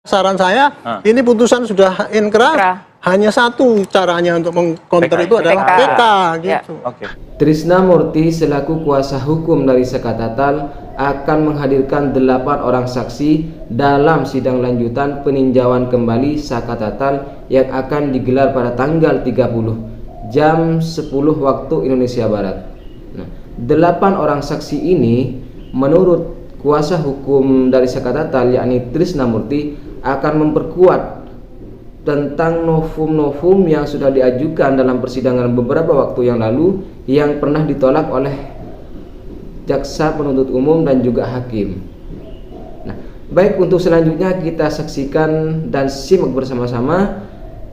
Saran saya, ini putusan sudah inkrah, hanya satu caranya untuk mengcounter itu adalah PK gitu. Trisna Murty selaku kuasa hukum dari Sekatatal akan menghadirkan 8 orang saksi dalam sidang lanjutan peninjauan kembali Sekatatal yang akan digelar pada tanggal 30 jam 10 waktu Indonesia Barat. Nah, 8 orang saksi ini menurut kuasa hukum dari Sekatatal yakni Trisna Murty akan memperkuat tentang novum-novum yang sudah diajukan dalam persidangan beberapa waktu yang lalu yang pernah ditolak oleh jaksa penuntut umum dan juga hakim. Nah, baik, untuk selanjutnya kita saksikan dan simak bersama-sama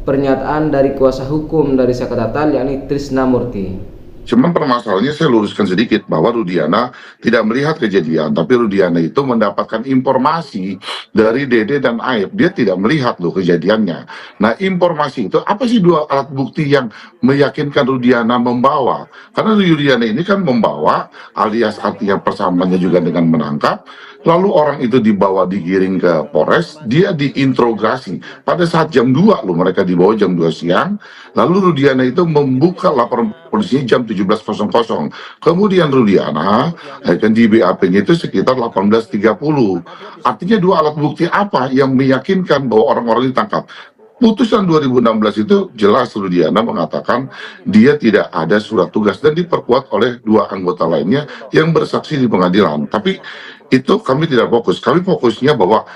pernyataan dari kuasa hukum dari Sekatatal yakni Trisna Murty. Cuman permasalahannya saya luruskan sedikit bahwa Rudiana tidak melihat kejadian, tapi Rudiana itu mendapatkan informasi dari Dede dan Aib. Dia tidak melihat loh kejadiannya. Nah, informasi itu apa sih 2 alat bukti yang meyakinkan Rudiana membawa? Karena Rudiana ini kan membawa, alias artinya persamaannya juga dengan menangkap. Lalu orang itu dibawa digiring ke Polres, dia diinterogasi. Pada saat jam 2 loh, mereka dibawa jam 2 siang. Lalu Rudiana itu membuka laporan polisinya jam 17.00. Kemudian Rudiana akan di BAP-nya itu sekitar 18.30. Artinya 2 alat bukti apa yang meyakinkan bahwa orang-orang ditangkap? Putusan 2016 itu jelas Rudiana mengatakan dia tidak ada surat tugas dan diperkuat oleh 2 anggota lainnya yang bersaksi di pengadilan. Tapi itu kami tidak fokus. Kami fokusnya bahwa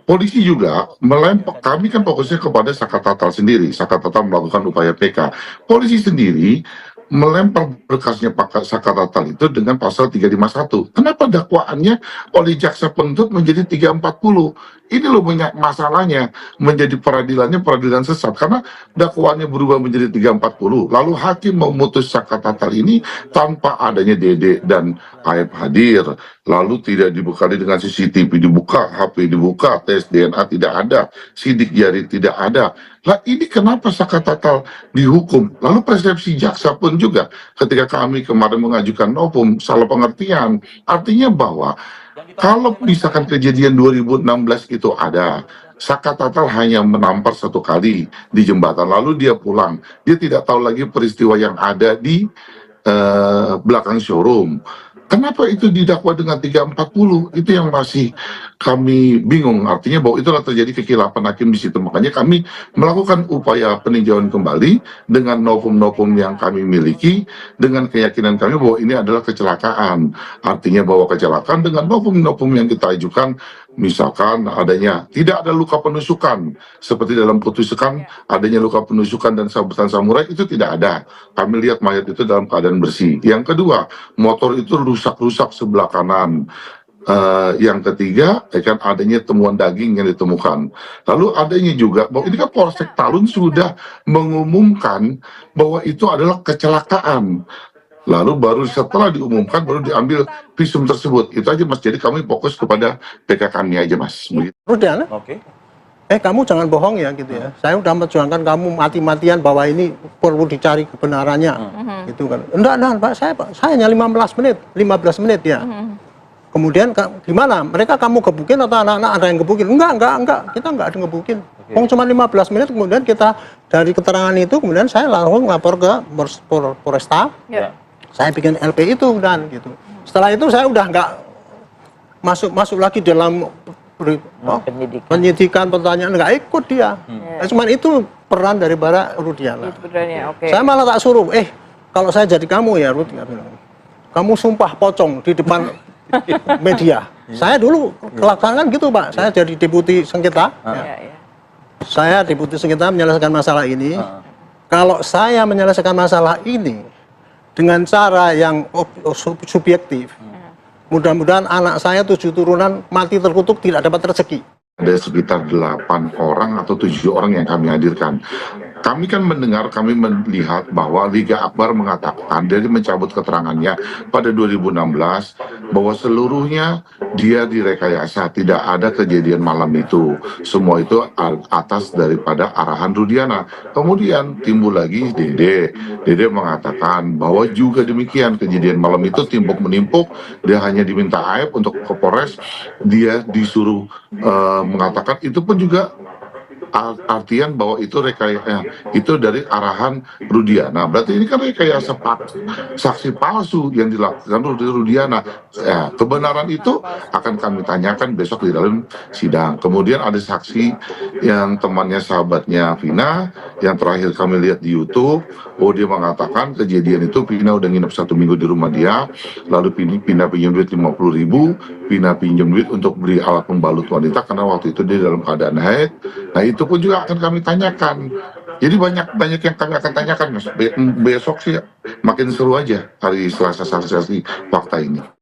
polisi juga kami kan fokusnya kepada Sekatatal sendiri. Sekatatal melakukan upaya PK. Polisi sendiri melempar berkasnya Pak Sekatatal itu dengan pasal 351. Kenapa dakwaannya oleh jaksa penuntut menjadi 340? Ini loh masalahnya, menjadi peradilan sesat karena dakwaannya berubah menjadi 340. Lalu hakim memutus Sekatatal ini tanpa adanya Dede dan Aib hadir. Lalu tidak dibekali dengan CCTV dibuka, HP dibuka, tes DNA tidak ada, sidik jari tidak ada. Lah ini kenapa Sekatatal dihukum? Lalu persepsi jaksa pun juga ketika kami kemarin mengajukan novum salah pengertian. Artinya bahwa kalau misalkan kejadian 2016 itu ada, Sekatatal hanya menampar 1 kali di jembatan, lalu dia pulang. Dia tidak tahu lagi peristiwa yang ada di belakang showroom. Kenapa itu didakwa dengan 340? Itu yang masih kami bingung. Artinya bahwa itulah terjadi kekilapan hakim di situ. Makanya kami melakukan upaya peninjauan kembali dengan novum-novum yang kami miliki, dengan keyakinan kami bahwa ini adalah kecelakaan. Artinya bahwa kecelakaan dengan novum-novum yang kita ajukan, misalkan adanya tidak ada luka penusukan, seperti dalam putusan adanya luka penusukan dan sabetan samurai, itu tidak ada. Kami lihat mayat itu dalam keadaan bersih. Yang kedua, motor itu rusak-rusak sebelah kanan. Yang ketiga, kan adanya temuan daging yang ditemukan. Lalu adanya juga bahwa ini kan Polsek Talun sudah mengumumkan bahwa itu adalah kecelakaan. Lalu baru setelah diumumkan baru diambil visum tersebut. Itu aja Mas. Jadi kami fokus kepada PK kami aja Mas. Rudiana, kamu jangan bohong ya gitu ya. Saya udah memperjuangkan kamu mati-matian bahwa ini perlu dicari kebenarannya. Gitu kan. Enggak, Pak, saya hanya 15 menit ya. Kemudian gimana? Mereka kamu gebukin atau anak-anak ada yang gebukin? Enggak. Kita enggak ada yang gebukin. Cuma 15 menit kemudian kita dari keterangan itu kemudian saya langsung lapor ke Polresta. Saya bikin LP itu dan gitu. Setelah itu saya udah enggak masuk lagi dalam penyidikan pertanyaan, enggak ikut dia. Cuman itu peran dari Rudiana. Saya malah tak suruh, kalau saya jadi kamu ya Rud, kamu sumpah pocong di depan media. Saya dulu kelakangan gitu Pak, saya jadi deputi sengketa. Saya deputi sengketa menyelesaikan masalah ini. Kalau saya menyelesaikan masalah ini dengan cara yang subjektif, mudah-mudahan anak saya 7 turunan mati terkutuk tidak dapat rezeki. Ada sekitar 8 orang atau 7 orang yang kami hadirkan. kami kan mendengar, kami melihat bahwa Liga Akbar mengatakan dari mencabut keterangannya pada 2016 bahwa seluruhnya dia direkayasa, tidak ada kejadian malam itu. Semua itu atas daripada arahan Rudiana. Kemudian timbul lagi Dede. Dede mengatakan bahwa juga demikian, kejadian malam itu timpuk menimpuk, dia hanya diminta aib untuk ke Polres, dia disuruh mengatakan itu pun juga artian bahwa itu itu dari arahan Rudiana. Berarti ini kan rekayasa saksi palsu yang dilakukan oleh Rudiana. Ya, kebenaran itu akan kami tanyakan besok di dalam sidang. Kemudian ada saksi yang temannya sahabatnya Vina, yang terakhir kami lihat di YouTube, dia mengatakan kejadian itu Vina udah nginep 1 minggu di rumah dia, lalu Vina pinjam duit 50.000, Vina pinjam duit untuk beli alat pembalut wanita karena waktu itu dia dalam keadaan haid. Nah itu pun juga akan kami tanyakan. Jadi banyak yang kami akan tanyakan, Mas. Besok sih makin seru aja hari Selasa saksi fakta ini.